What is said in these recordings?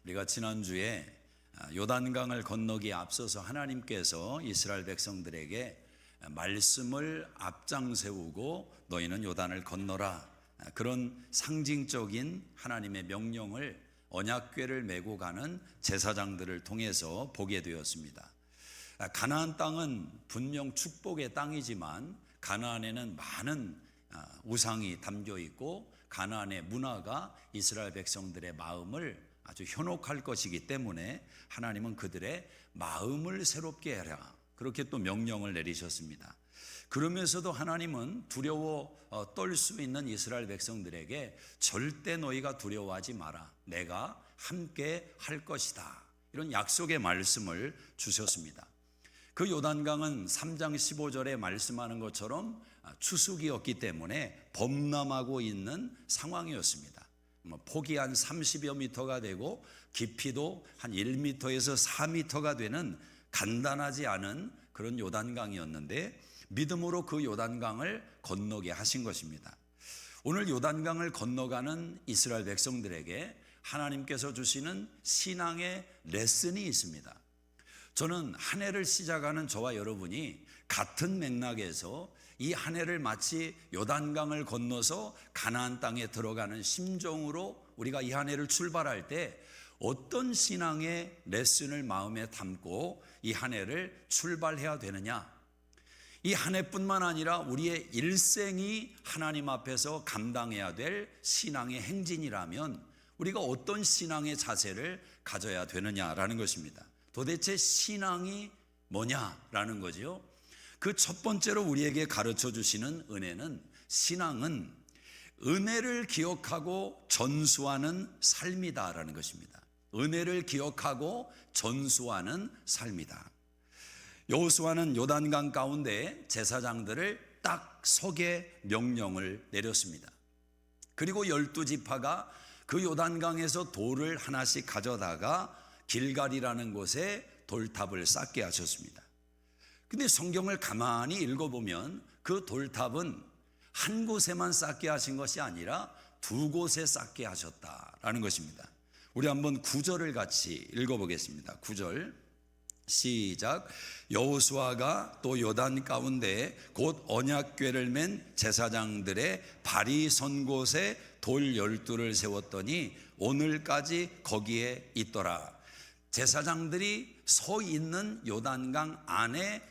우리가 지난주에 요단강을 건너기에 앞서서 하나님께서 이스라엘 백성들에게 말씀을 앞장 세우고 너희는 요단을 건너라, 그런 상징적인 하나님의 명령을 언약궤를 메고 가는 제사장들을 통해서 보게 되었습니다. 가나안 땅은 분명 축복의 땅이지만 가나안에는 많은 우상이 담겨 있고 가나안의 문화가 이스라엘 백성들의 마음을 아주 현혹할 것이기 때문에 하나님은 그들의 마음을 새롭게 해라, 그렇게 또 명령을 내리셨습니다. 그러면서도 하나님은 두려워 떨 수 있는 이스라엘 백성들에게 절대 너희가 두려워하지 마라, 내가 함께 할 것이다, 이런 약속의 말씀을 주셨습니다. 그 요단강은 3장 15절에 말씀하는 것처럼 추수기였기 때문에 범람하고 있는 상황이었습니다. 폭이 한 30여 미터가 되고 깊이도 한 1미터에서 4미터가 되는 간단하지 않은 그런 요단강이었는데 믿음으로 그 요단강을 건너게 하신 것입니다. 오늘 요단강을 건너가는 이스라엘 백성들에게 하나님께서 주시는 신앙의 레슨이 있습니다. 저는 한 해를 시작하는 저와 여러분이 같은 맥락에서 이 한 해를 마치 요단강을 건너서 가나안 땅에 들어가는 심정으로 우리가 이 한 해를 출발할 때 어떤 신앙의 레슨을 마음에 담고 이 한 해를 출발해야 되느냐, 이 한 해뿐만 아니라 우리의 일생이 하나님 앞에서 감당해야 될 신앙의 행진이라면 우리가 어떤 신앙의 자세를 가져야 되느냐라는 것입니다. 도대체 신앙이 뭐냐라는 거죠. 그 첫 번째로 우리에게 가르쳐 주시는 은혜는, 신앙은 은혜를 기억하고 전수하는 삶이다라는 것입니다. 은혜를 기억하고 전수하는 삶이다. 여호수아는 요단강 가운데 제사장들을 딱 서게 명령을 내렸습니다. 그리고 12지파가 그 요단강에서 돌을 하나씩 가져다가 길갈이라는 곳에 돌탑을 쌓게 하셨습니다. 근데 성경을 가만히 읽어보면 그 돌탑은 한 곳에만 쌓게 하신 것이 아니라 두 곳에 쌓게 하셨다라는 것입니다. 우리 한번 9절을 같이 읽어보겠습니다. 9절 시작. 여호수아가 또 요단 가운데 곧 언약궤를 맨 제사장들의 발이 선 곳에 돌 12를 세웠더니 오늘까지 거기에 있더라. 제사장들이 서 있는 요단강 안에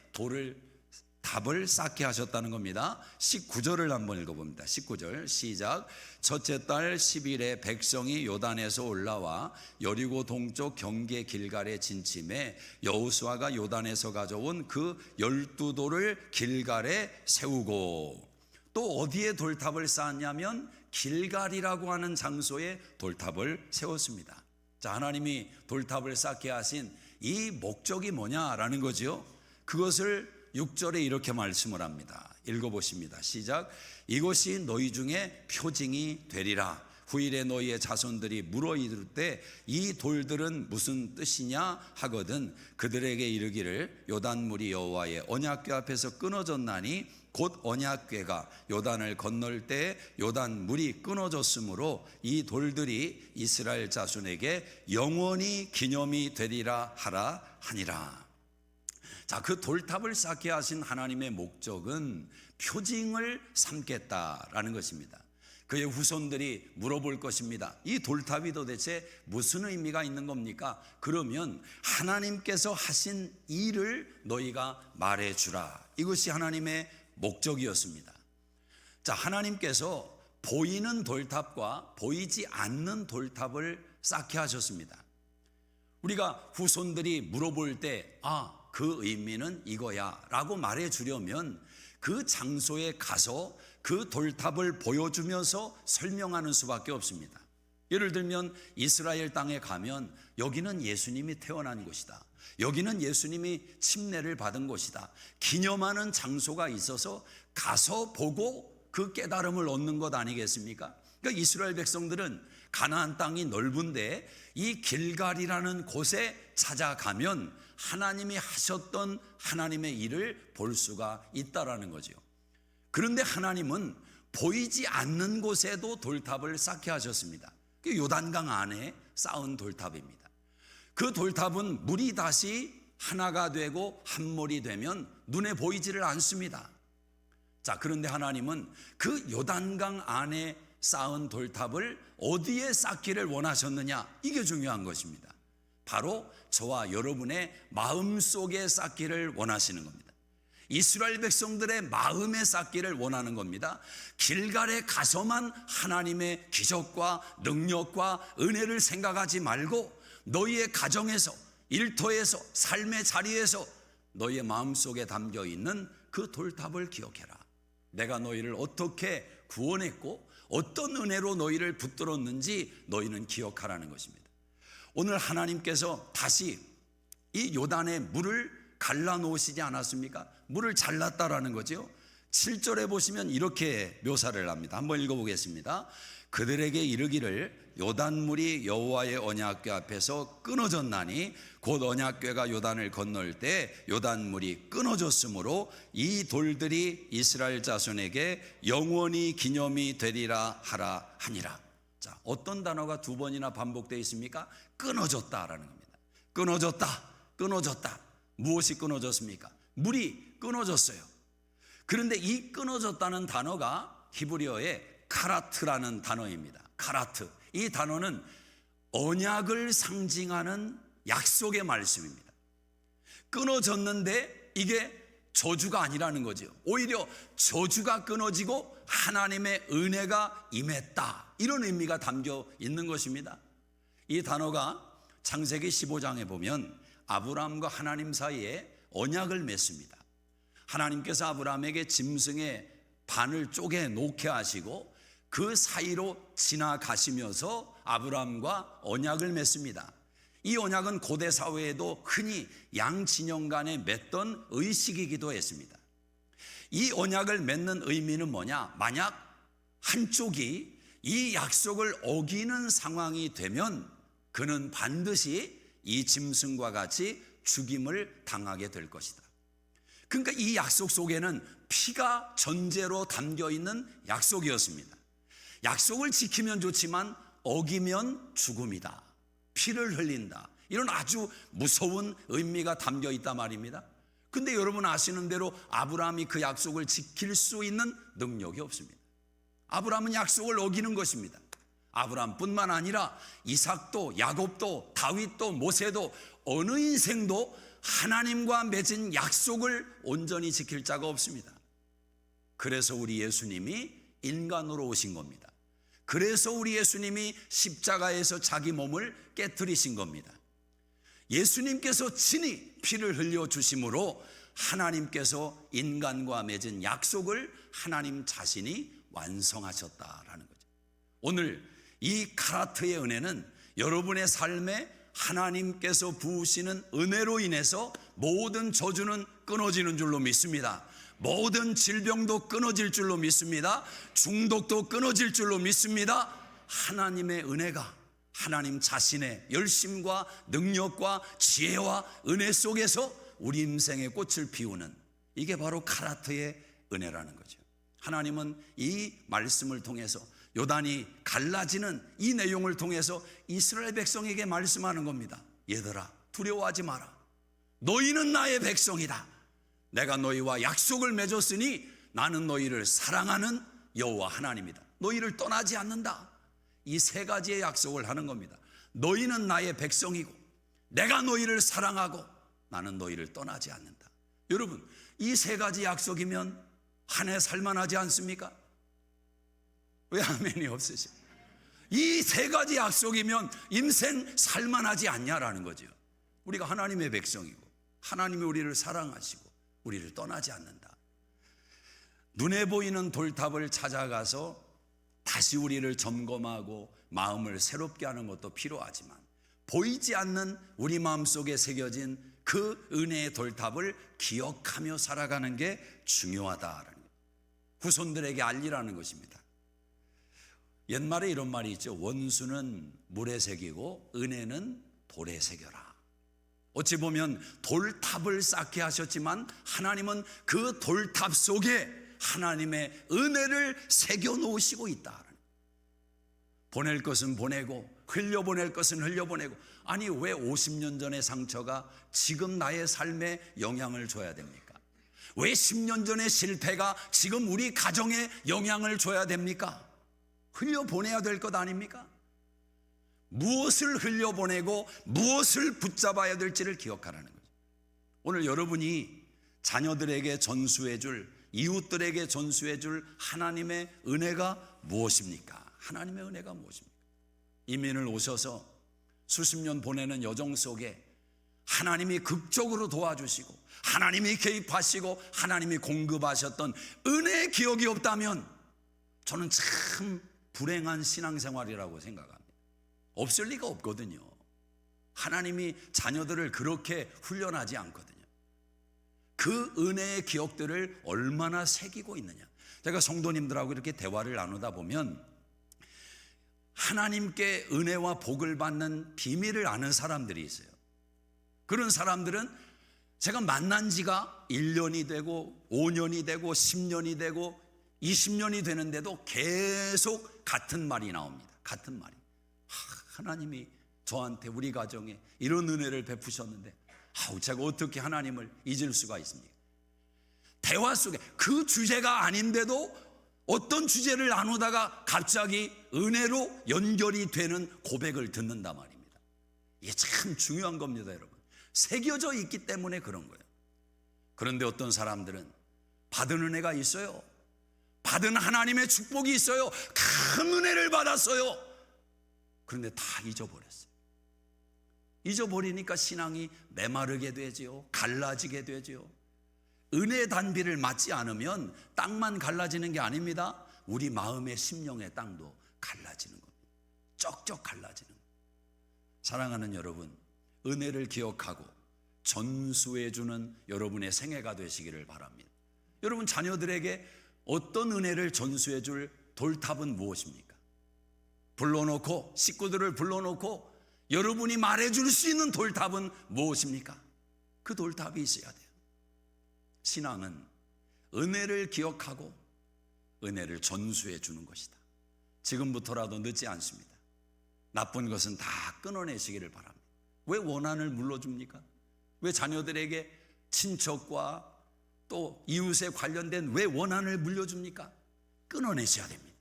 답을 쌓게 하셨다는 겁니다. 19절을 한번 읽어봅니다. 19절 시작. 첫째 달 10일에 백성이 요단에서 올라와 여리고 동쪽 경계 길갈에 진침해 여호수아가 요단에서 가져온 그 12돌을 길갈에 세우고, 또 어디에 돌탑을 쌓았냐면 길갈이라고 하는 장소에 돌탑을 세웠습니다. 자, 하나님이 돌탑을 쌓게 하신 이 목적이 뭐냐라는 거죠. 그것을 6절에 이렇게 말씀을 합니다. 읽어보십니다. 시작. 이것이 너희 중에 표징이 되리라. 후일에 너희의 자손들이 물어 이를 때 이 돌들은 무슨 뜻이냐 하거든 그들에게 이르기를 요단물이 여호와의 언약궤 앞에서 끊어졌나니 곧 언약궤가 요단을 건널 때 요단물이 끊어졌으므로 이 돌들이 이스라엘 자손에게 영원히 기념이 되리라 하라 하니라. 자, 그 돌탑을 쌓게 하신 하나님의 목적은 표징을 삼겠다라는 것입니다. 그의 후손들이 물어볼 것입니다. 이 돌탑이 도대체 무슨 의미가 있는 겁니까? 그러면 하나님께서 하신 일을 너희가 말해주라. 이것이 하나님의 목적이었습니다. 자, 하나님께서 보이는 돌탑과 보이지 않는 돌탑을 쌓게 하셨습니다. 우리가 후손들이 물어볼 때 그 의미는 이거야 라고 말해주려면 그 장소에 가서 그 돌탑을 보여주면서 설명하는 수밖에 없습니다. 예를 들면 이스라엘 땅에 가면 여기는 예수님이 태어난 곳이다, 여기는 예수님이 침례를 받은 곳이다, 기념하는 장소가 있어서 가서 보고 그 깨달음을 얻는 것 아니겠습니까? 그러니까 이스라엘 백성들은 가나안 땅이 넓은데 이 길갈이라는 곳에 찾아가면 하나님이 하셨던 하나님의 일을 볼 수가 있다라는 거죠. 그런데 하나님은 보이지 않는 곳에도 돌탑을 쌓게 하셨습니다. 요단강 안에 쌓은 돌탑입니다. 그 돌탑은 물이 다시 하나가 되고 한몰이 되면 눈에 보이지를 않습니다. 자, 그런데 하나님은 그 요단강 안에 쌓은 돌탑을 어디에 쌓기를 원하셨느냐? 이게 중요한 것입니다. 바로 저와 여러분의 마음속에 쌓기를 원하시는 겁니다. 이스라엘 백성들의 마음에 쌓기를 원하는 겁니다. 길갈에 가서만 하나님의 기적과 능력과 은혜를 생각하지 말고 너희의 가정에서, 일터에서, 삶의 자리에서 너희의 마음속에 담겨있는 그 돌탑을 기억해라. 내가 너희를 어떻게 구원했고 어떤 은혜로 너희를 붙들었는지 너희는 기억하라는 것입니다. 오늘 하나님께서 다시 이 요단의 물을 갈라놓으시지 않았습니까? 물을 잘랐다라는 거죠. 7절에 보시면 이렇게 묘사를 합니다. 한번 읽어보겠습니다. 그들에게 이르기를 요단물이 여호와의 언약궤 앞에서 끊어졌나니 곧 언약궤가 요단을 건널 때 요단물이 끊어졌으므로 이 돌들이 이스라엘 자손에게 영원히 기념이 되리라 하라 하니라. 자, 어떤 단어가 두 번이나 반복되어 있습니까? 끊어졌다라는 겁니다. 끊어졌다, 끊어졌다. 무엇이 끊어졌습니까? 물이 끊어졌어요. 그런데 이 끊어졌다는 단어가 히브리어의 카라트라는 단어입니다. 카라트. 이 단어는 언약을 상징하는 약속의 말씀입니다. 끊어졌는데 이게 저주가 아니라는 거죠. 오히려 저주가 끊어지고 하나님의 은혜가 임했다, 이런 의미가 담겨 있는 것입니다. 이 단어가 창세기 15장에 보면 아브라함과 하나님 사이에 언약을 맺습니다. 하나님께서 아브라함에게 짐승의 반을 쪼개 놓게 하시고 그 사이로 지나가시면서 아브라함과 언약을 맺습니다. 이 언약은 고대 사회에도 흔히 양진영 간에 맺던 의식이기도 했습니다. 이 언약을 맺는 의미는 뭐냐? 만약 한쪽이 이 약속을 어기는 상황이 되면 그는 반드시 이 짐승과 같이 죽임을 당하게 될 것이다. 그러니까 이 약속 속에는 피가 전제로 담겨 있는 약속이었습니다. 약속을 지키면 좋지만 어기면 죽음이다, 피를 흘린다, 이런 아주 무서운 의미가 담겨 있단 말입니다. 근데 여러분 아시는 대로 아브라함이 그 약속을 지킬 수 있는 능력이 없습니다. 아브라함은 약속을 어기는 것입니다. 아브라함뿐만 아니라 이삭도, 야곱도, 다윗도, 모세도 어느 인생도 하나님과 맺은 약속을 온전히 지킬 자가 없습니다. 그래서 우리 예수님이 인간으로 오신 겁니다. 그래서 우리 예수님이 십자가에서 자기 몸을 깨뜨리신 겁니다. 예수님께서 친히 피를 흘려 주심으로 하나님께서 인간과 맺은 약속을 하나님 자신이 완성하셨다라는 거죠. 오늘 이 카라트의 은혜는 여러분의 삶에 하나님께서 부으시는 은혜로 인해서 모든 저주는 끊어지는 줄로 믿습니다. 모든 질병도 끊어질 줄로 믿습니다. 중독도 끊어질 줄로 믿습니다. 하나님의 은혜가, 하나님 자신의 열심과 능력과 지혜와 은혜 속에서 우리 인생의 꽃을 피우는, 이게 바로 카라트의 은혜라는 거죠. 하나님은 이 말씀을 통해서, 요단이 갈라지는 이 내용을 통해서 이스라엘 백성에게 말씀하는 겁니다. 얘들아, 두려워하지 마라. 너희는 나의 백성이다. 내가 너희와 약속을 맺었으니 나는 너희를 사랑하는 여호와 하나님이다. 너희를 떠나지 않는다. 이 세 가지의 약속을 하는 겁니다. 너희는 나의 백성이고 내가 너희를 사랑하고 나는 너희를 떠나지 않는다. 여러분, 이 세 가지 약속이면 한 해 살만하지 않습니까? 왜 아멘이 없으세요? 이 세 가지 약속이면 인생 살만하지 않냐라는 거죠. 우리가 하나님의 백성이고 하나님이 우리를 사랑하시고 우리를 떠나지 않는다. 눈에 보이는 돌탑을 찾아가서 다시 우리를 점검하고 마음을 새롭게 하는 것도 필요하지만 보이지 않는 우리 마음속에 새겨진 그 은혜의 돌탑을 기억하며 살아가는 게 중요하다라는 거예요. 후손들에게 알리라는 것입니다. 옛말에 이런 말이 있죠. 원수는 물에 새기고 은혜는 돌에 새겨라. 어찌 보면 돌탑을 쌓게 하셨지만 하나님은 그 돌탑 속에 하나님의 은혜를 새겨 놓으시고 있다. 보낼 것은 보내고 흘려보낼 것은 흘려보내고, 아니 왜 50년 전의 상처가 지금 나의 삶에 영향을 줘야 됩니까? 왜 10년 전의 실패가 지금 우리 가정에 영향을 줘야 됩니까? 흘려보내야 될 것 아닙니까? 무엇을 흘려보내고 무엇을 붙잡아야 될지를 기억하라는 거죠. 오늘 여러분이 자녀들에게 전수해 줄, 이웃들에게 전수해 줄 하나님의 은혜가 무엇입니까? 하나님의 은혜가 무엇입니까? 이민을 오셔서 수십 년 보내는 여정 속에 하나님이 극적으로 도와주시고 하나님이 개입하시고 하나님이 공급하셨던 은혜의 기억이 없다면 저는 참 불행한 신앙생활이라고 생각합니다. 없을 리가 없거든요. 하나님이 자녀들을 그렇게 훈련하지 않거든요. 그 은혜의 기억들을 얼마나 새기고 있느냐. 제가 성도님들하고 이렇게 대화를 나누다 보면 하나님께 은혜와 복을 받는 비밀을 아는 사람들이 있어요. 그런 사람들은 제가 만난 지가 1년이 되고 5년이 되고 10년이 되고 20년이 되는데도 계속 같은 말이 나옵니다. 같은 말이. 하나님이 저한테, 우리 가정에 이런 은혜를 베푸셨는데 제가 어떻게 하나님을 잊을 수가 있습니까? 대화 속에 그 주제가 아닌데도 어떤 주제를 나누다가 갑자기 은혜로 연결이 되는 고백을 듣는단 말입니다. 이게 참 중요한 겁니다, 여러분. 새겨져 있기 때문에 그런 거예요. 그런데 어떤 사람들은 받은 은혜가 있어요. 받은 하나님의 축복이 있어요. 큰 은혜를 받았어요. 그런데 다 잊어버렸어요. 잊어버리니까 신앙이 메마르게 되지요. 갈라지게 되지요. 은혜의 단비를 맞지 않으면 땅만 갈라지는 게 아닙니다. 우리 마음의 심령의 땅도 갈라지는 겁니다. 쩍쩍 갈라지는 겁니다. 사랑하는 여러분, 은혜를 기억하고 전수해 주는 여러분의 생애가 되시기를 바랍니다. 여러분 자녀들에게 어떤 은혜를 전수해 줄 돌탑은 무엇입니까? 불러놓고, 식구들을 불러놓고 여러분이 말해줄 수 있는 돌탑은 무엇입니까? 그 돌탑이 있어야 돼요. 신앙은 은혜를 기억하고 은혜를 전수해 주는 것이다. 지금부터라도 늦지 않습니다. 나쁜 것은 다 끊어내시기를 바랍니다. 왜 원한을 물러줍니까? 왜 자녀들에게 친척과 또 이웃에 관련된 왜 원한을 물려줍니까? 끊어내셔야 됩니다.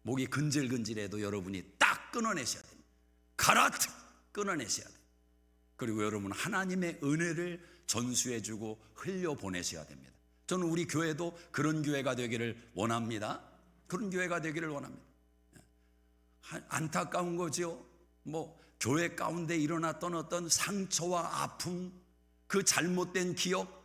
목이 근질근질해도 여러분이 딱 끊어내셔야 됩니다. 가라트 끊어내셔야 돼요. 그리고 여러분 하나님의 은혜를 전수해주고 흘려보내셔야 됩니다. 저는 우리 교회도 그런 교회가 되기를 원합니다. 그런 교회가 되기를 원합니다. 안타까운 거죠. 교회 가운데 일어났던 어떤 상처와 아픔, 그 잘못된 기억,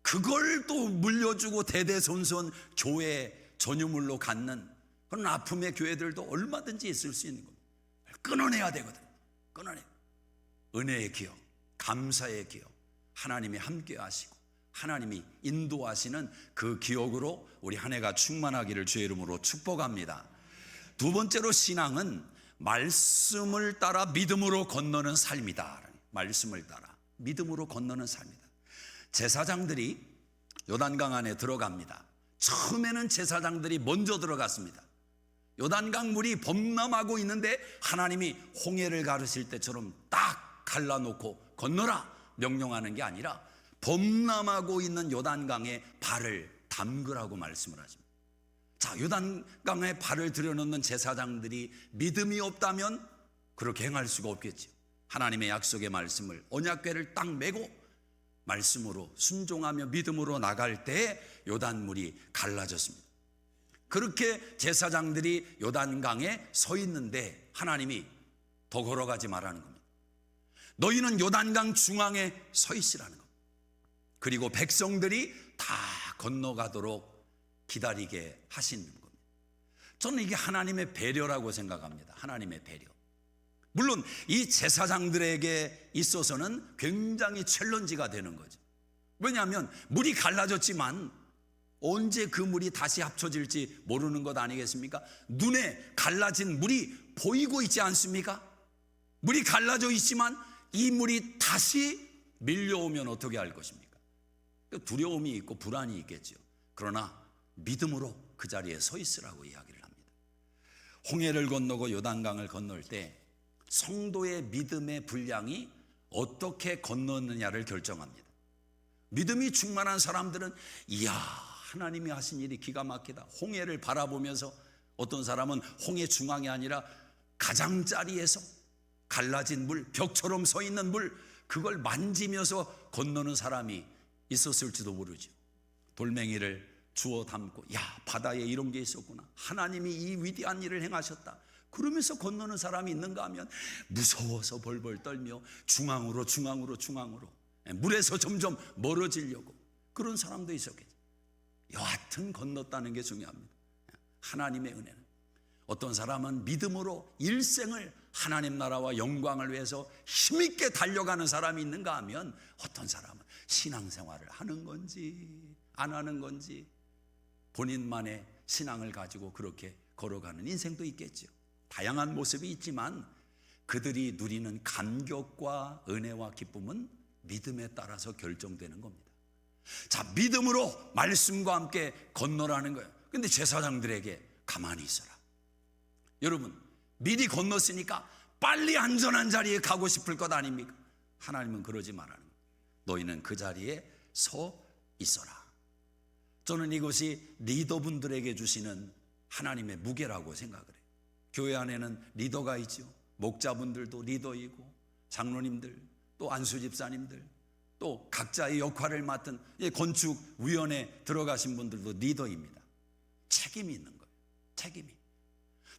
그걸 또 물려주고 대대손손 교회 전유물로 갖는 그런 아픔의 교회들도 얼마든지 있을 수 있는 겁니다. 끊어내야 되거든요. 끊어내. 은혜의 기억, 감사의 기억, 하나님이 함께 하시고 하나님이 인도하시는 그 기억으로 우리 한 해가 충만하기를 주의 이름으로 축복합니다. 두 번째로 신앙은 말씀을 따라 믿음으로 건너는 삶이다. 말씀을 따라 믿음으로 건너는 삶이다. 제사장들이 요단강 안에 들어갑니다. 처음에는 제사장들이 먼저 들어갔습니다. 요단강 물이 범람하고 있는데 하나님이 홍해를 가르실 때처럼 딱 갈라놓고 건너라 명령하는 게 아니라 범람하고 있는 요단강에 발을 담그라고 말씀을 하십니다. 자, 요단강에 발을 들여놓는 제사장들이 믿음이 없다면 그렇게 행할 수가 없겠죠. 하나님의 약속의 말씀을, 언약궤를 딱 메고 말씀으로 순종하며 믿음으로 나갈 때 요단물이 갈라졌습니다. 그렇게 제사장들이 요단강에 서 있는데 하나님이 더 걸어가지 말라는 겁니다. 너희는 요단강 중앙에 서 있으라는 겁니다. 그리고 백성들이 다 건너가도록 기다리게 하시는 겁니다. 저는 이게 하나님의 배려라고 생각합니다. 하나님의 배려. 물론 이 제사장들에게 있어서는 굉장히 챌린지가 되는 거죠. 왜냐하면 물이 갈라졌지만 언제 그 물이 다시 합쳐질지 모르는 것 아니겠습니까? 눈에 갈라진 물이 보이고 있지 않습니까? 물이 갈라져 있지만 이 물이 다시 밀려오면 어떻게 할 것입니까? 두려움이 있고 불안이 있겠죠. 그러나 믿음으로 그 자리에 서 있으라고 이야기를 합니다. 홍해를 건너고 요단강을 건널 때 성도의 믿음의 분량이 어떻게 건너느냐를 결정합니다. 믿음이 충만한 사람들은 이야, 하나님이 하신 일이 기가 막히다. 홍해를 바라보면서 어떤 사람은 홍해 중앙이 아니라 가장자리에서 갈라진 물, 벽처럼 서 있는 물, 그걸 만지면서 건너는 사람이 있었을지도 모르죠. 돌멩이를 주워 담고 야, 바다에 이런 게 있었구나, 하나님이 이 위대한 일을 행하셨다, 그러면서 건너는 사람이 있는가 하면 무서워서 벌벌 떨며 중앙으로 물에서 점점 멀어지려고 그런 사람도 있었겠죠. 여하튼 건넜다는 게 중요합니다. 하나님의 은혜는, 어떤 사람은 믿음으로 일생을 하나님 나라와 영광을 위해서 힘있게 달려가는 사람이 있는가 하면 어떤 사람은 신앙생활을 하는 건지 안 하는 건지 본인만의 신앙을 가지고 그렇게 걸어가는 인생도 있겠죠. 다양한 모습이 있지만 그들이 누리는 감격과 은혜와 기쁨은 믿음에 따라서 결정되는 겁니다. 자, 믿음으로 말씀과 함께 건너라는 거예요. 근데 제사장들에게 가만히 있어라. 여러분, 미리 건넜으니까 빨리 안전한 자리에 가고 싶을 것 아닙니까? 하나님은 그러지 말라는 거예요. 너희는 그 자리에 서 있어라. 저는 이것이 리더분들에게 주시는 하나님의 무게라고 생각을 해요. 교회 안에는 리더가 있죠. 목자분들도 리더이고, 장로님들, 또 안수집사님들, 또 각자의 역할을 맡은 건축위원회에 들어가신 분들도 리더입니다. 책임이 있는 거예요. 책임이.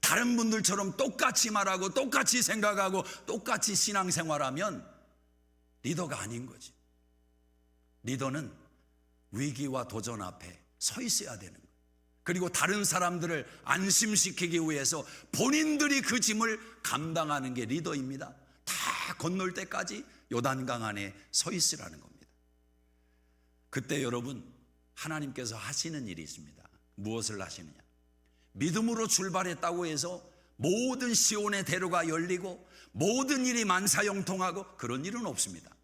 다른 분들처럼 똑같이 말하고 똑같이 생각하고 똑같이 신앙생활하면 리더가 아닌 거지. 리더는 위기와 도전 앞에 서 있어야 되는 거예요. 그리고 다른 사람들을 안심시키기 위해서 본인들이 그 짐을 감당하는 게 리더입니다. 다 건널 때까지 요단강 안에 서 있으라는 겁니다. 그때 여러분, 하나님께서 하시는 일이 있습니다. 무엇을 하시느냐? 믿음으로 출발했다고 해서 모든 시온의 대로가 열리고 모든 일이 만사형통하고 그런 일은 없습니다.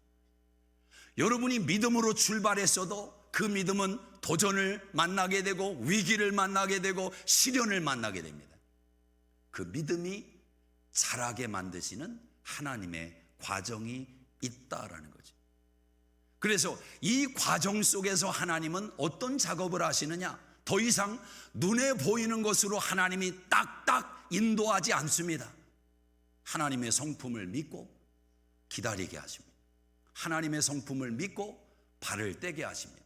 여러분이 믿음으로 출발했어도 그 믿음은 도전을 만나게 되고 위기를 만나게 되고 시련을 만나게 됩니다. 그 믿음이 자라게 만드시는 하나님의 과정이 있다라는 거죠. 그래서 이 과정 속에서 하나님은 어떤 작업을 하시느냐? 더 이상 눈에 보이는 것으로 하나님이 딱딱 인도하지 않습니다. 하나님의 성품을 믿고 기다리게 하십니다. 하나님의 성품을 믿고 발을 떼게 하십니다.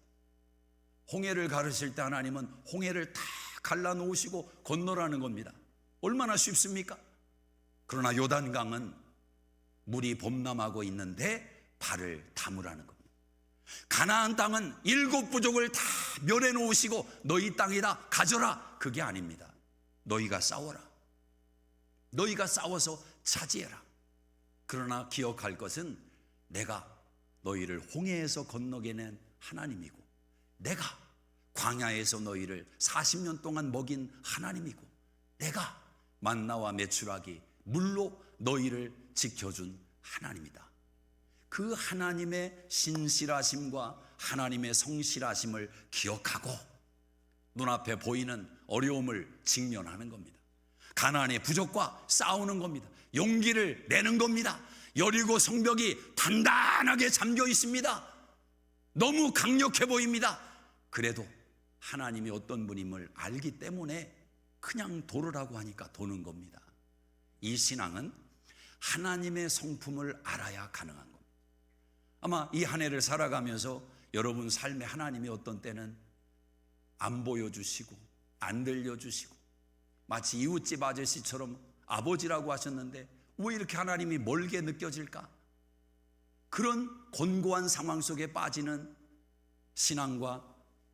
홍해를 가르실 때 하나님은 홍해를 다 갈라놓으시고 건너라는 겁니다. 얼마나 쉽습니까? 그러나 요단강은 물이 범람하고 있는데 발을 담으라는 겁니다. 가나안 땅은 7 부족을 다 멸해 놓으시고 너희 땅이다 가져라, 그게 아닙니다. 너희가 싸워라. 너희가 싸워서 차지해라. 그러나 기억할 것은 내가 너희를 홍해에서 건너게 낸 하나님이고, 내가 광야에서 너희를 40년 동안 먹인 하나님이고, 내가 만나와 메추라기 물로 너희를 지켜준 하나님이다. 그 하나님의 신실하심과 하나님의 성실하심을 기억하고 눈앞에 보이는 어려움을 직면하는 겁니다. 가나안의 부족과 싸우는 겁니다. 용기를 내는 겁니다. 여리고 성벽이 단단하게 잠겨 있습니다. 너무 강력해 보입니다. 그래도 하나님이 어떤 분임을 알기 때문에 그냥 도르라고 하니까 도는 겁니다. 이 신앙은 하나님의 성품을 알아야 가능한 겁니다. 아마 이 한 해를 살아가면서 여러분 삶에 하나님이 어떤 때는 안 보여주시고 안 들려주시고, 마치 이웃집 아저씨처럼 아버지라고 하셨는데 왜 이렇게 하나님이 멀게 느껴질까? 그런 곤고한 상황 속에 빠지는 신앙과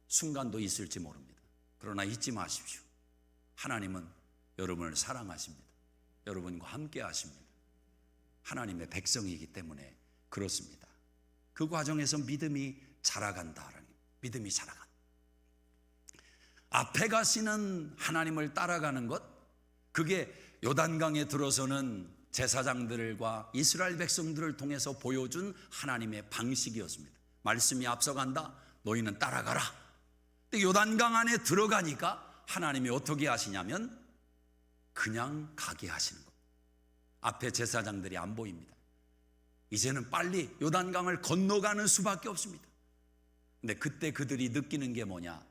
순간도 있을지 모릅니다. 그러나 잊지 마십시오. 하나님은 여러분을 사랑하십니다. 여러분과 함께 하십니다. 하나님의 백성이기 때문에 그렇습니다. 그 과정에서 믿음이 자라간다라는, 믿음이 자라간다. 앞에 가시는 하나님을 따라가는 것, 그게 요단강에 들어서는 제사장들과 이스라엘 백성들을 통해서 보여준 하나님의 방식이었습니다. 말씀이 앞서간다, 너희는 따라가라. 근데 요단강 안에 들어가니까 하나님이 어떻게 하시냐면 그냥 가게 하시는 겁니다. 앞에 제사장들이 안 보입니다. 이제는 빨리 요단강을 건너가는 수밖에 없습니다. 근데 그때 그들이 느끼는 게 뭐냐?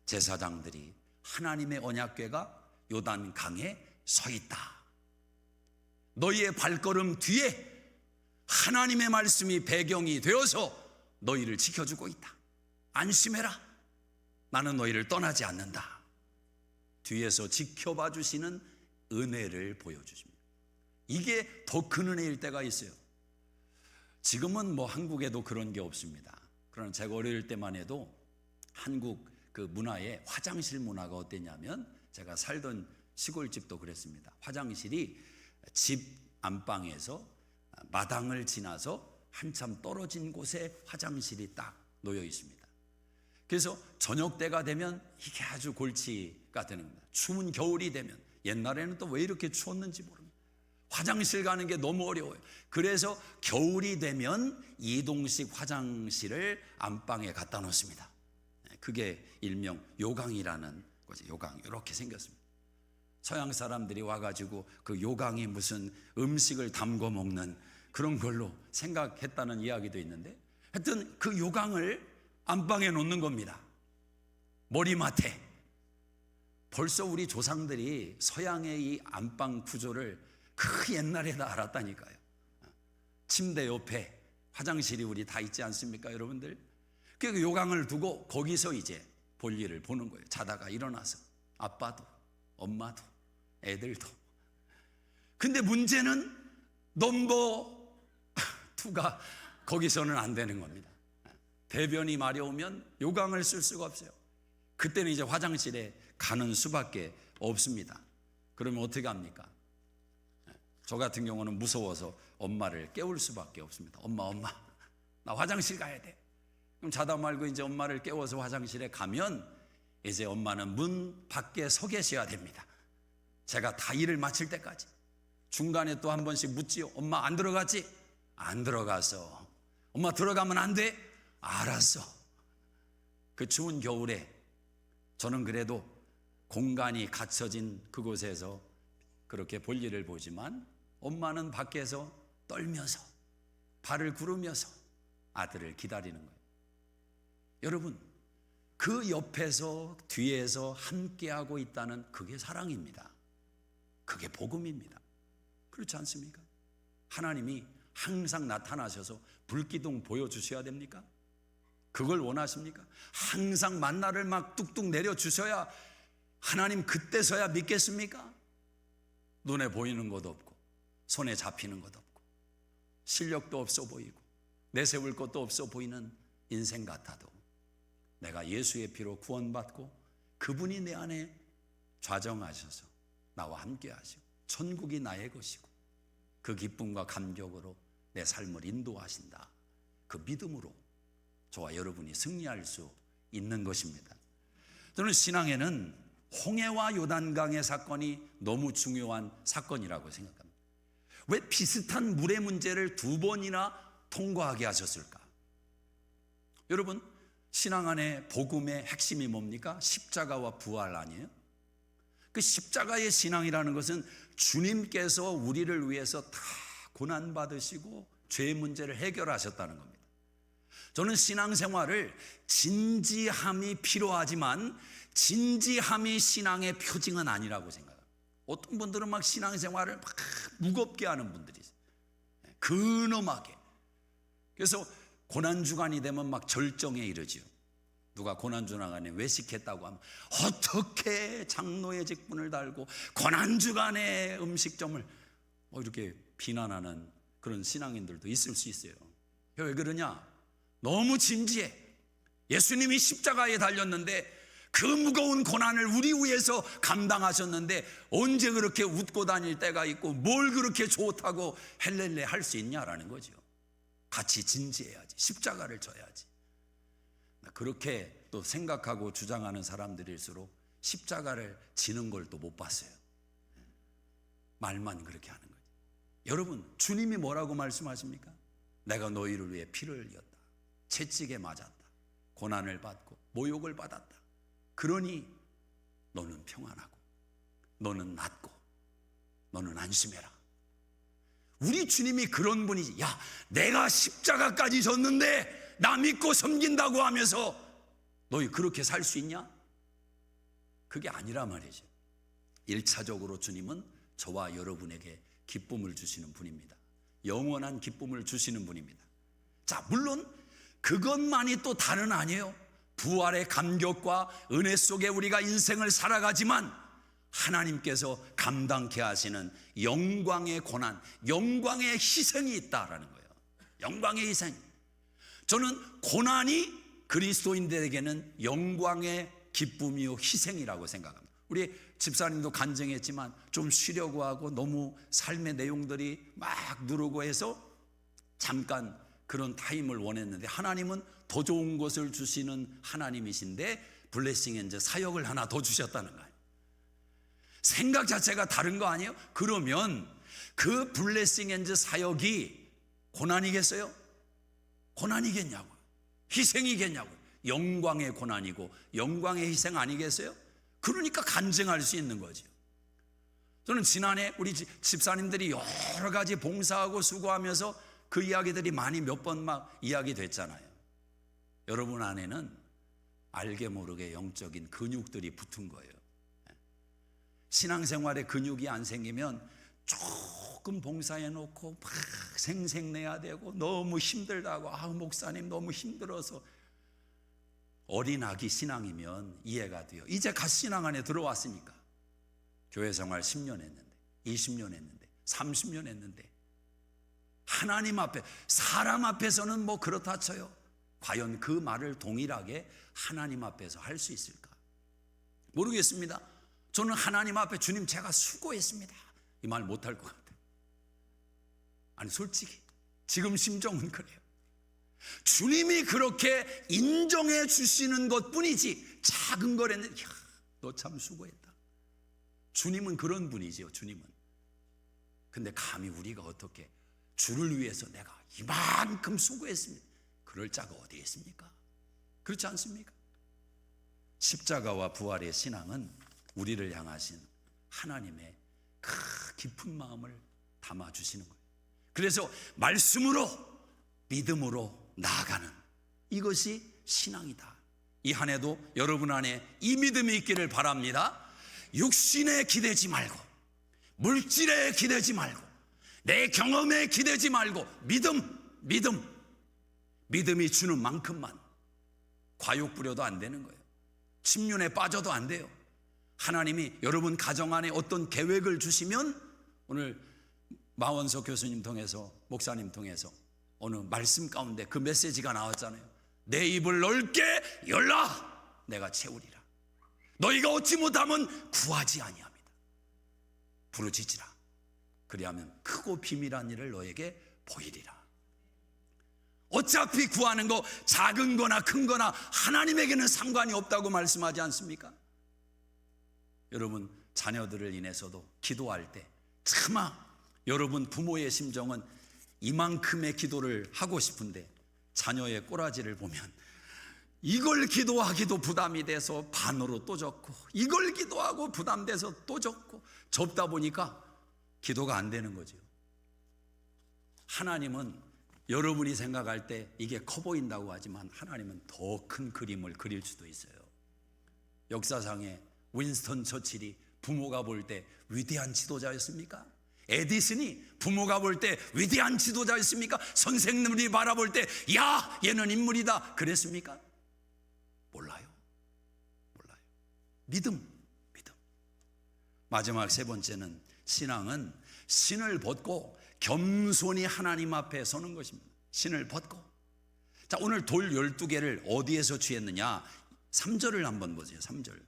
제사장들이 하나님의 언약궤가 요단강에 서 있다. 너희의 발걸음 뒤에 하나님의 말씀이 배경이 되어서 너희를 지켜주고 있다. 안심해라. 나는 너희를 떠나지 않는다. 뒤에서 지켜봐 주시는 은혜를 보여주십니다. 이게 더 큰 은혜일 때가 있어요. 지금은 뭐 한국에도 그런 게 없습니다. 그러나 제가 어릴 때만 해도 한국 그 문화에 화장실 문화가 어땠냐면, 제가 살던 시골집도 그랬습니다. 화장실이 집 안방에서 마당을 지나서 한참 떨어진 곳에 화장실이 딱 놓여 있습니다. 그래서 저녁 때가 되면 이게 아주 골치가 되는 겁니다. 추운 겨울이 되면, 옛날에는 또 왜 이렇게 추웠는지 모릅니다. 화장실 가는 게 너무 어려워요. 그래서 겨울이 되면 이동식 화장실을 안방에 갖다 놓습니다. 그게 일명 요강이라는 거죠. 요강 이렇게 생겼습니다. 서양 사람들이 와가지고 그 요강이 무슨 음식을 담궈 먹는 그런 걸로 생각했다는 이야기도 있는데, 하여튼 그 요강을 안방에 놓는 겁니다. 머리맡에. 벌써 우리 조상들이 서양의 이 안방 구조를 그 옛날에 다 알았다니까요. 침대 옆에 화장실이 우리 다 있지 않습니까, 여러분들? 그 요강을 두고 거기서 이제 볼일을 보는 거예요. 자다가 일어나서 아빠도 엄마도 애들도. 근데 문제는 넘버 2가 거기서는 안 되는 겁니다. 대변이 마려우면 요강을 쓸 수가 없어요. 그때는 이제 화장실에 가는 수밖에 없습니다. 그러면 어떻게 합니까? 저 같은 경우는 무서워서 엄마를 깨울 수밖에 없습니다. 엄마, 나 화장실 가야 돼. 그럼 자다 말고 이제 엄마를 깨워서 화장실에 가면 이제 엄마는 문 밖에 서 계셔야 됩니다. 제가 다 일을 마칠 때까지. 중간에 또 한 번씩 묻지요. 엄마 안 들어갔지? 안 들어가서. 엄마 들어가면 안 돼? 알았어. 그 추운 겨울에 저는 그래도 공간이 갖춰진 그곳에서 그렇게 볼일을 보지만, 엄마는 밖에서 떨면서 발을 구르면서 아들을 기다리는 거예요. 여러분, 그 옆에서 뒤에서 함께하고 있다는 그게 사랑입니다. 그게 복음입니다. 그렇지 않습니까? 하나님이 항상 나타나셔서 불기둥 보여주셔야 됩니까? 그걸 원하십니까? 항상 만나를 막 뚝뚝 내려주셔야 하나님 그때서야 믿겠습니까? 눈에 보이는 것도 없고 손에 잡히는 것도 없고 실력도 없어 보이고 내세울 것도 없어 보이는 인생 같아도, 내가 예수의 피로 구원받고 그분이 내 안에 좌정하셔서 나와 함께 하시고 천국이 나의 것이고 그 기쁨과 감격으로 내 삶을 인도하신다. 그 믿음으로 저와 여러분이 승리할 수 있는 것입니다. 저는 신앙에는 홍해와 요단강의 사건이 너무 중요한 사건이라고 생각합니다. 왜 비슷한 물의 문제를 2번이나 통과하게 하셨을까? 여러분, 신앙 안에 복음의 핵심이 뭡니까? 십자가와 부활 아니에요? 그 십자가의 신앙이라는 것은 주님께서 우리를 위해서 다 고난받으시고 죄의 문제를 해결하셨다는 겁니다. 저는 신앙생활을 진지함이 필요하지만 진지함이 신앙의 표징은 아니라고 생각합니다. 어떤 분들은 막 신앙생활을 막 무겁게 하는 분들이 있어요. 근엄하게. 그래서 고난주간이 되면 막 절정에 이르지요. 누가 고난주간에 외식했다고 하면 어떻게 장로의 직분을 달고 고난주간에 음식점을 이렇게 비난하는 그런 신앙인들도 있을 수 있어요. 왜 그러냐? 너무 진지해. 예수님이 십자가에 달렸는데 그 무거운 고난을 우리 위해서 감당하셨는데 언제 그렇게 웃고 다닐 때가 있고 뭘 그렇게 좋다고 헬렐레 할 수 있냐라는 거죠. 같이 진지해야지. 십자가를 져야지. 그렇게 또 생각하고 주장하는 사람들일수록 십자가를 지는 걸 또 못 봤어요. 말만 그렇게 하는 거죠. 여러분, 주님이 뭐라고 말씀하십니까? 내가 너희를 위해 피를 흘렸다. 채찍에 맞았다. 고난을 받고 모욕을 받았다. 그러니 너는 평안하고 너는 낫고 너는 안심해라. 우리 주님이 그런 분이지. 야, 내가 십자가까지 졌는데 나 믿고 섬긴다고 하면서 너희 그렇게 살 수 있냐? 그게 아니라 말이죠. 1차적으로 주님은 저와 여러분에게 기쁨을 주시는 분입니다. 영원한 기쁨을 주시는 분입니다. 자, 물론 그것만이 또 다는 아니에요. 부활의 감격과 은혜 속에 우리가 인생을 살아가지만 하나님께서 감당케 하시는 영광의 고난, 영광의 희생이 있다라는 거예요. 영광의 희생. 저는 고난이 그리스도인들에게는 영광의 기쁨이요 희생이라고 생각합니다. 우리 집사님도 간증했지만 좀 쉬려고 하고 너무 삶의 내용들이 막 누르고 해서 잠깐 그런 타임을 원했는데 하나님은 더 좋은 것을 주시는 하나님이신데 블레싱 엔저 사역을 하나 더 주셨다는 거예요. 생각 자체가 다른 거 아니에요? 그러면 그 블레싱 엔저 사역이 고난이겠어요? 고난이겠냐고요? 희생이겠냐고요? 영광의 고난이고 영광의 희생 아니겠어요? 그러니까 간증할 수 있는 거죠. 저는 지난해 우리 집사님들이 여러 가지 봉사하고 수고하면서 그 이야기들이 많이 몇 번 막 이야기 됐잖아요. 여러분 안에는 알게 모르게 영적인 근육들이 붙은 거예요. 신앙생활에 근육이 안 생기면 조금 봉사해 놓고 막 생색내야 되고 너무 힘들다고, 목사님 너무 힘들어서. 어린아기 신앙이면 이해가 돼요. 이제 갓 신앙 안에 들어왔으니까. 교회 생활 10년 했는데, 20년 했는데, 30년 했는데 하나님 앞에, 사람 앞에서는 뭐 그렇다 쳐요. 과연 그 말을 동일하게 하나님 앞에서 할 수 있을까? 모르겠습니다. 저는 하나님 앞에 주님 제가 수고했습니다 이 말 못할 것 같아요. 아니 솔직히 지금 심정은 그래요. 주님이 그렇게 인정해 주시는 것뿐이지 작은 거래는 너 참 수고했다. 주님은 그런 분이지요. 주님은. 근데 감히 우리가 어떻게 주를 위해서 내가 이만큼 수고했습니다, 그럴 자가 어디 있습니까? 그렇지 않습니까? 십자가와 부활의 신앙은 우리를 향하신 하나님의 깊은 마음을 담아주시는 거예요. 그래서 말씀으로, 믿음으로 나아가는 이것이 신앙이다. 이 한 해도 여러분 안에 이 믿음이 있기를 바랍니다. 육신에 기대지 말고, 물질에 기대지 말고, 내 경험에 기대지 말고 믿음이 주는 만큼만. 과욕 부려도 안 되는 거예요. 침륜에 빠져도 안 돼요. 하나님이 여러분 가정 안에 어떤 계획을 주시면, 오늘 마원석 교수님 통해서, 목사님 통해서 어느 말씀 가운데 그 메시지가 나왔잖아요. 내 입을 넓게 열라, 내가 채우리라. 너희가 얻지 못하면 구하지 아니합니다. 부르짖으라, 그리하면 크고 비밀한 일을 너에게 보이리라. 어차피 구하는 거 작은 거나 큰 거나 하나님에게는 상관이 없다고 말씀하지 않습니까? 여러분 자녀들을 인해서도 기도할 때 차마 여러분 부모의 심정은 이만큼의 기도를 하고 싶은데 자녀의 꼬라지를 보면 이걸 기도하기도 부담이 돼서 반으로 또 적고, 이걸 기도하고 부담돼서 또 적고, 접다 보니까 기도가 안 되는 거죠. 하나님은 여러분이 생각할 때 이게 커 보인다고 하지만 하나님은 더 큰 그림을 그릴 수도 있어요. 역사상에 윈스턴 처칠이 부모가 볼 때 위대한 지도자였습니까? 에디슨이 부모가 볼 때 위대한 지도자였습니까? 선생님들이 바라볼 때 야, 얘는 인물이다 그랬습니까? 몰라요. 믿음. 마지막 세 번째는, 신앙은 신을 벗고 겸손히 하나님 앞에 서는 것입니다. 신을 벗고. 자, 오늘 돌 12개를 어디에서 취했느냐? 3절을 한번 보세요. 3절.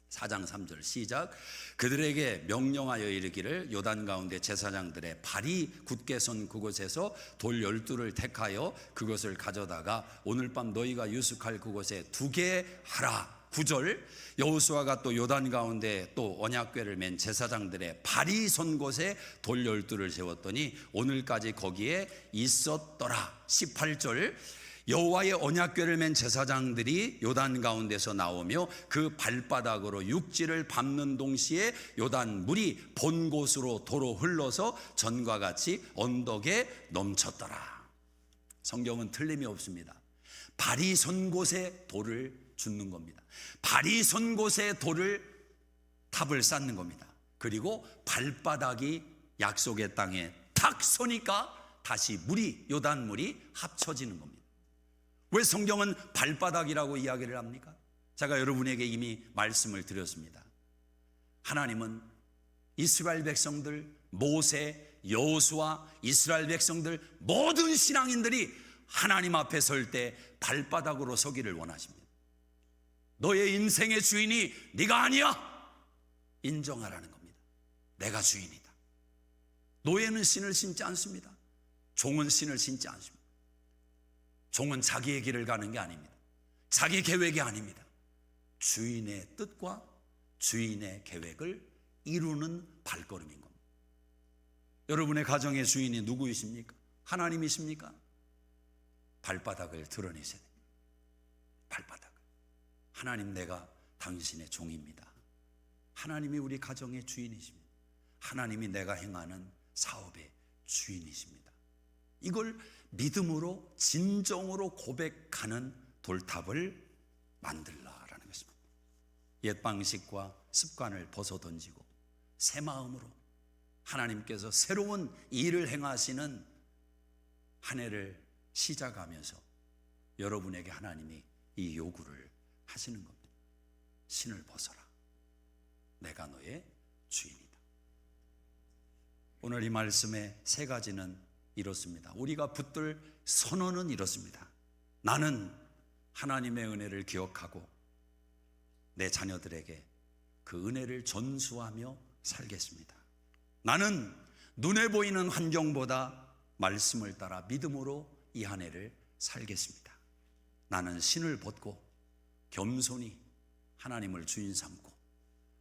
4장 3절 시작. 그들에게 명령하여 이르기를 요단 가운데 제사장들의 발이 굳게 선 그곳에서 돌 12를 택하여 그것을 가져다가 오늘 밤 너희가 유숙할 그곳에 두게 하라. 9절. 여호수아가 또 요단 가운데 또 언약궤를 맨 제사장들의 발이 선 곳에 돌 12를 세웠더니 오늘까지 거기에 있었더라. 18절. 여호와의 언약궤를 맨 제사장들이 요단 가운데서 나오며 그 발바닥으로 육지를 밟는 동시에 요단 물이 본 곳으로 도로 흘러서 전과 같이 언덕에 넘쳤더라. 성경은 틀림이 없습니다. 발이 선 곳에 돌을 줍는 겁니다. 발이 선 곳에 탑을 쌓는 겁니다. 그리고 발바닥이 약속의 땅에 탁 서니까 다시 요단 물이 합쳐지는 겁니다. 왜 성경은 발바닥이라고 이야기를 합니까? 제가 여러분에게 이미 말씀을 드렸습니다. 하나님은 이스라엘 백성들, 모세, 여호수아, 이스라엘 백성들, 모든 신앙인들이 하나님 앞에 설 때 발바닥으로 서기를 원하십니다. 너의 인생의 주인이 네가 아니야, 인정하라는 겁니다. 내가 주인이다. 노예는 신을 신지 않습니다. 종은 신을 신지 않습니다. 종은 자기의 길을 가는 게 아닙니다. 자기 계획이 아닙니다. 주인의 뜻과 주인의 계획을 이루는 발걸음인 겁니다. 여러분의 가정의 주인이 누구이십니까? 하나님이십니까? 발바닥을 드러내셔야 됩니다. 발바닥. 하나님, 내가 당신의 종입니다. 하나님이 우리 가정의 주인이십니다. 하나님이 내가 행하는 사업의 주인이십니다. 이걸 믿음으로 진정으로 고백하는 돌탑을 만들라라는 것입니다. 옛 방식과 습관을 벗어던지고 새 마음으로 하나님께서 새로운 일을 행하시는 한 해를 시작하면서 여러분에게 하나님이 이 요구를 하시는 겁니다. 신을 벗어라. 내가 너의 주인이다. 오늘 이 말씀의 세 가지는 이렇습니다. 우리가 붙들 선언은 이렇습니다. 나는 하나님의 은혜를 기억하고 내 자녀들에게 그 은혜를 전수하며 살겠습니다. 나는 눈에 보이는 환경보다 말씀을 따라 믿음으로 이 한 해를 살겠습니다. 나는 신을 벗고 겸손히 하나님을 주인 삼고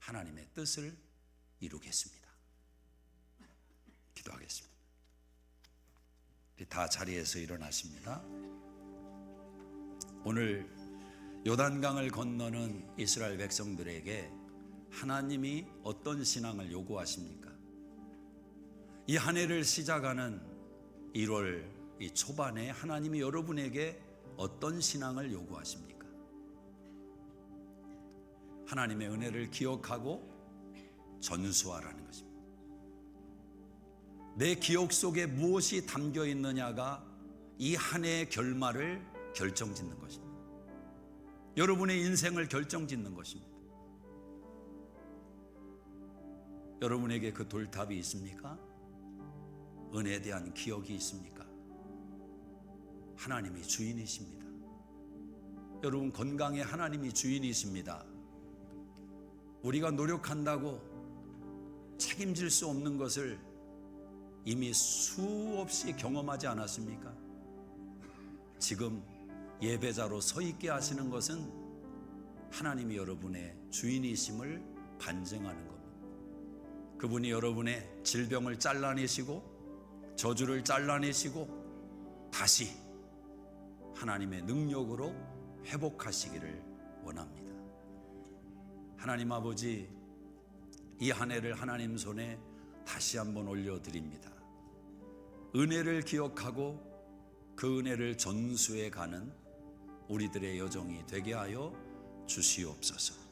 하나님의 뜻을 이루겠습니다. 기도하겠습니다. 우리 다 자리에서 일어나십니다. 오늘 요단강을 건너는 이스라엘 백성들에게 하나님이 어떤 신앙을 요구하십니까? 이 한 해를 시작하는 1월 이 초반에 하나님이 여러분에게 어떤 신앙을 요구하십니까? 하나님의 은혜를 기억하고 전수하라는 것입니다. 내 기억 속에 무엇이 담겨 있느냐가 이 한 해의 결말을 결정짓는 것입니다. 여러분의 인생을 결정짓는 것입니다. 여러분에게 그 돌탑이 있습니까? 은혜에 대한 기억이 있습니까? 하나님이 주인이십니다. 여러분 건강에 하나님이 주인이십니다. 우리가 노력한다고 책임질 수 없는 것을 이미 수없이 경험하지 않았습니까? 지금 예배자로 서 있게 하시는 것은 하나님이 여러분의 주인이심을 반증하는 겁니다. 그분이 여러분의 질병을 잘라내시고 저주를 잘라내시고 다시 하나님의 능력으로 회복하시기를 원합니다. 하나님 아버지, 이 한 해를 하나님 손에 다시 한번 올려드립니다. 은혜를 기억하고 그 은혜를 전수해 가는 우리들의 여정이 되게 하여 주시옵소서.